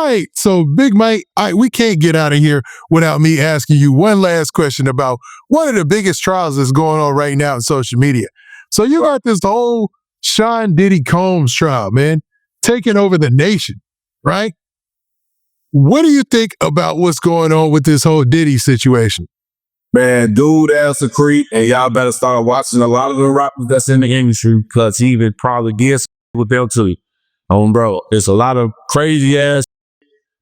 right. So, Big Mike, we can't get out of here without me asking you one last question about one of the biggest trials that's going on right now in social media. So, you got this whole Sean Diddy Combs trial, man, taking over the nation, right? What do you think about what's going on with this whole Diddy situation? Man, dude ass a creep, and y'all better start watching a lot of the rappers that's in the industry because he even probably gets with them too. Bro, it's a lot of crazy ass,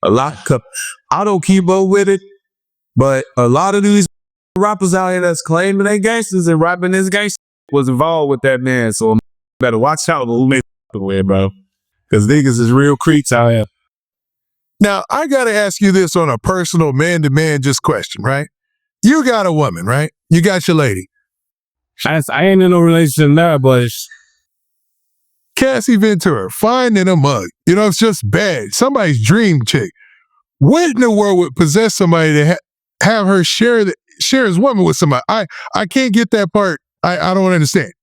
I don't keep up with it, but a lot of these rappers out here that's claiming they gangsters and rapping this gangster was involved with that man. So better watch out who they with, bro, because niggas is real creeps out here. Now, I got to ask you this on a personal man-to-man just question, right? You got a woman, right? You got your lady. I ain't in no relationship now, but Cassie Ventura, fine in a mug. You know, it's just bad. Somebody's dream chick. What in the world would possess somebody to have her share his woman with somebody? I can't get that part. I don't understand.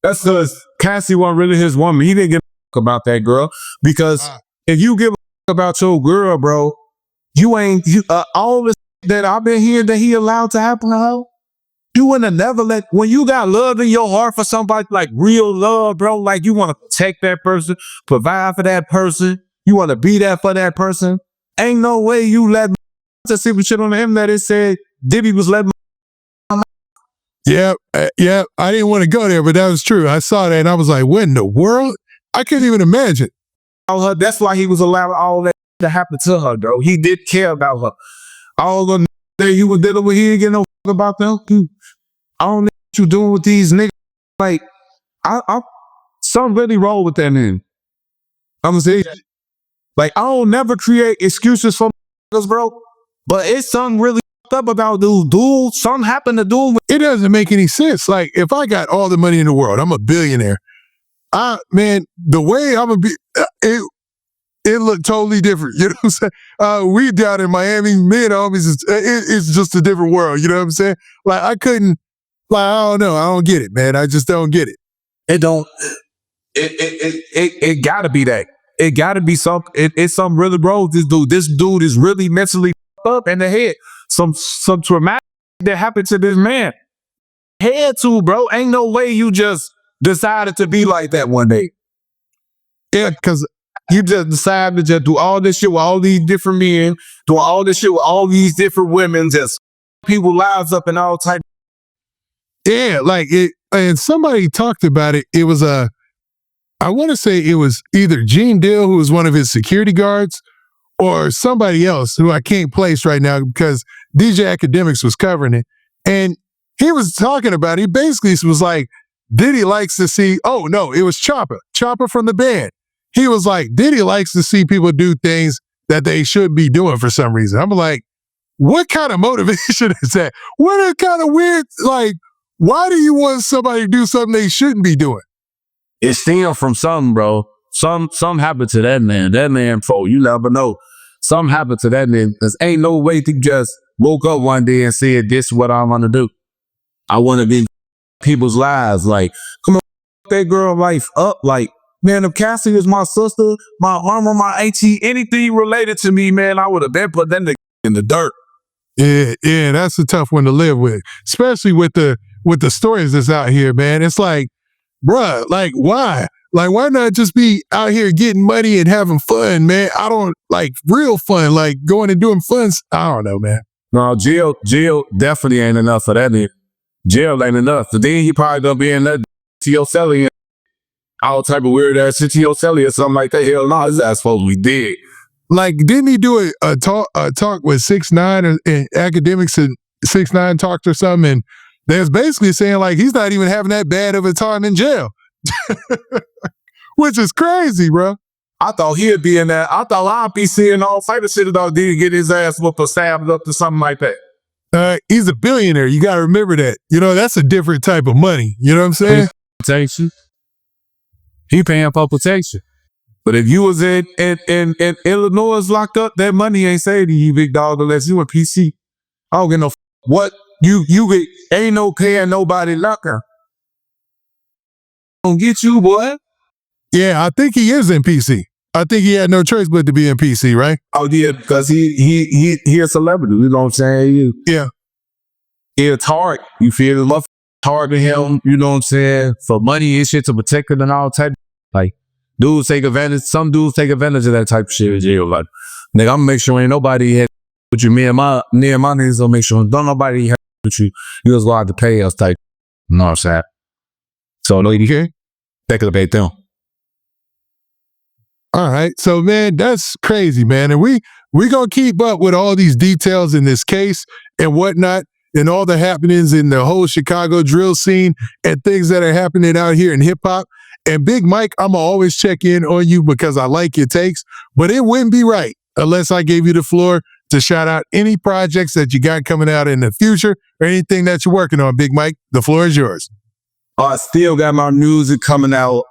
That's because Cassie wasn't really his woman. He didn't give a about that girl because if you give a about your girl, bro, you ain't all this that I've been hearing that he allowed to happen to her. You wouldn't have never when you got love in your heart for somebody, like real love, bro, like you want to protect that person, provide for that person, you want to be there for that person. Ain't no way you let to see shit on him that it said Diddy was letting. Yeah, I didn't want to go there, but that was true. I saw that and I was like, what in the world? I couldn't even imagine. That's why he was allowing all that to happen to her, bro. He did care about her. All the that he was dealing with, he didn't get no about them. I don't know what you doing with these niggas. Like, something really wrong with that man. I'm gonna say, like, I don't never create excuses for niggas, bro. But it's something really up about dude. Something happened to dude. It doesn't make any sense. Like, if I got all the money in the world, I'm a billionaire. Man, the way I'm gonna be, it looked totally different. You know what I'm saying? We down in Miami, me and homies, it's just a different world. You know what I'm saying? Like, I couldn't, like, I don't know. I don't get it, man. I just don't get it. It gotta be that. It gotta be something. It's something really wrong with this dude. This dude is really mentally up in the head. Some traumatic that happened to this man. Head to, bro. Ain't no way you just decided to be like that one day. Yeah, because you just decided to just do all this shit with all these different men, do all this shit with all these different women, just people lives up and all type. Yeah, like it, and somebody talked about it. It was I want to say it was either Gene Dill, who was one of his security guards, or somebody else who I can't place right now because DJ Academics was covering it. And he was talking about it. He basically was like, Diddy likes to see, oh no, it was Chopper from the band. He was like, Diddy likes to see people do things that they should be doing for some reason. I'm like, what kind of motivation is that? What kind of weird, like, why do you want somebody to do something they shouldn't be doing? It stemmed from something, bro. Something happened to that man. That man, you never know. Something happened to that man. Because ain't no way to just woke up one day and said, this is what I want to do. I want to be people's lives. Like, come on, that girl life up. Like, man, if Cassie is my sister, my mama, my auntie, anything related to me, man, I would have been put that nigga in the dirt. Yeah, that's a tough one to live with. Especially with the stories that's out here, man. It's like, bruh, like, why? Like, why not just be out here getting money and having fun, man? I don't, like, real fun, like going and doing fun. I don't know, man. No, jail definitely ain't enough for that nigga. Jail ain't enough. So then he probably gonna be in that T.O. Selly, all type of weird ass T.O. Selly or something like that. Hell no, his ass supposed to be dead. Like, didn't he do a talk with 6ix9ine and Academics, and 6ix9ine talked or something, and they was basically saying like he's not even having that bad of a time in jail. Which is crazy, bro. I thought he'd be in that. I thought I'd be seeing all type of shit about Diddy get his ass whooped or stabbed up to something like that. He's a billionaire. You got to remember that. You know, that's a different type of money. You know what I'm saying? Protection. He paying for protection. But if you was in Illinois locked up, that money ain't saved to you, big dog, unless you in PC. I don't get no what you get. Ain't no paying nobody locker. Don't get you, boy. Yeah, I think he is in PC. I think he had no choice but to be in PC, right? Oh yeah, because he a celebrity. You know what I'm saying? Yeah. It's hard. You feel it? Hard to him. You know what I'm saying? For money and shit to protect it and all type. Like dudes take advantage. Some dudes take advantage of that type of shit in jail. Like nigga, I'm gonna make sure ain't nobody had with you. Me and my niggas gonna make sure don't nobody have with you. You just gonna have to pay us type. You know what I'm saying? So no, you hear? They could pay them. All right. So, man, that's crazy, man. And we going to keep up with all these details in this case and whatnot and all the happenings in the whole Chicago drill scene and things that are happening out here in hip hop. And Big Mike, I'm going to always check in on you because I like your takes, but it wouldn't be right unless I gave you the floor to shout out any projects that you got coming out in the future or anything that you're working on. Big Mike, the floor is yours. I still got my music coming out.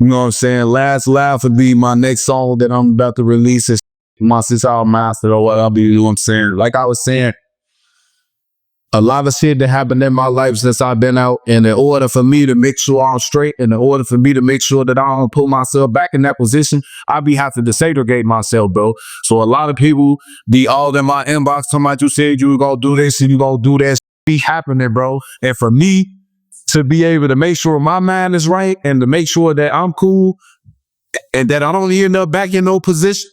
You know what I'm saying? Last Laugh would be my next song that I'm about to release. It's my 6-hour master or what I'll be, you know what I'm saying? Like I was saying, a lot of shit that happened in my life since I've been out. And in order for me to make sure I'm straight, and in order for me to make sure that I don't put myself back in that position, I be having to desegregate myself, bro. So a lot of people be all in my inbox talking about you said you were going to do this and you going to do that. Be happening, bro. And for me, to be able to make sure my mind is right and to make sure that I'm cool and that I don't end up back in no position,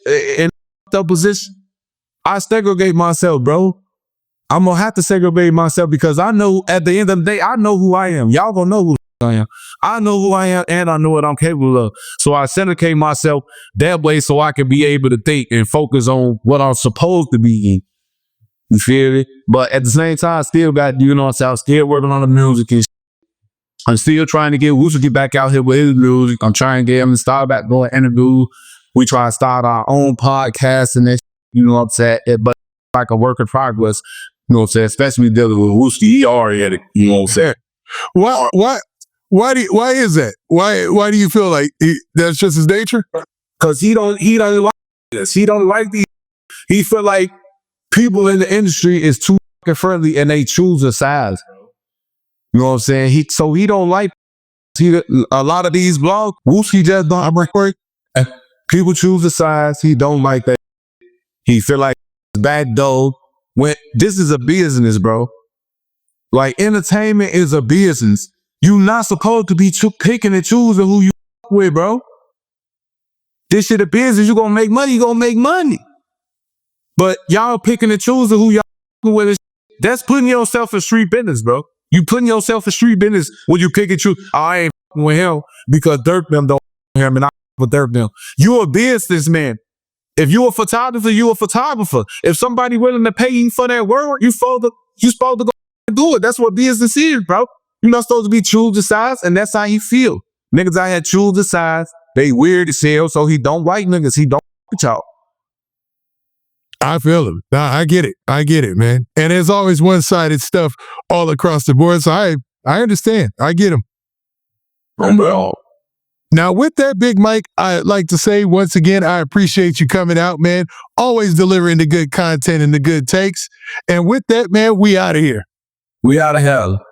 I segregate myself, bro. I'm going to have to segregate myself because I know at the end of the day, I know who I am. Y'all going to know who I am. I know who I am and I know what I'm capable of. So I segregate myself that way so I can be able to think and focus on what I'm supposed to be in. You feel me? But at the same time, I still got, you know what I'm saying, I'm still working on the music and I'm still trying to get Wooster back out here with his music. I'm trying to get him to start back going interview. We try to start our own podcast and that, you know what I'm saying? But like a work in progress, you know what I'm saying? Especially dealing with Wooster, he already had it, you know what I'm saying? Why is that? Why do you feel like that's just his nature? Because he don't like this. He don't like these. He feel like people in the industry is too fucking friendly and they choose a size. You know what I'm saying? He don't like a lot of these blogs. Wooski just don't. I'm recording. People choose the size. He don't like that. He feel like it's bad dog. When this is a business, bro. Like entertainment is a business. You not supposed to be picking and choosing who you with, bro. This shit a business. You gonna make money. You gonna make money. But y'all picking and choosing who y'all with. That's putting yourself in street business, bro. You putting yourself in street business when you pick and choose. I ain't with him because Dirk them don't him and I with Dirk them. You a businessman. If you a photographer, you a photographer. If somebody willing to pay you for that work, you supposed to go and do it. That's what business is, bro. You're not supposed to be choose the size, and that's how he feel. Niggas out here choose the size. They weird as hell, so he don't like niggas. He don't with y'all. I feel him. Nah, I get it, man. And there's always one-sided stuff all across the board. So I understand. I get him. Now, with that, Big Mike, I'd like to say once again, I appreciate you coming out, man. Always delivering the good content and the good takes. And with that, man, we out of here. We out of hell.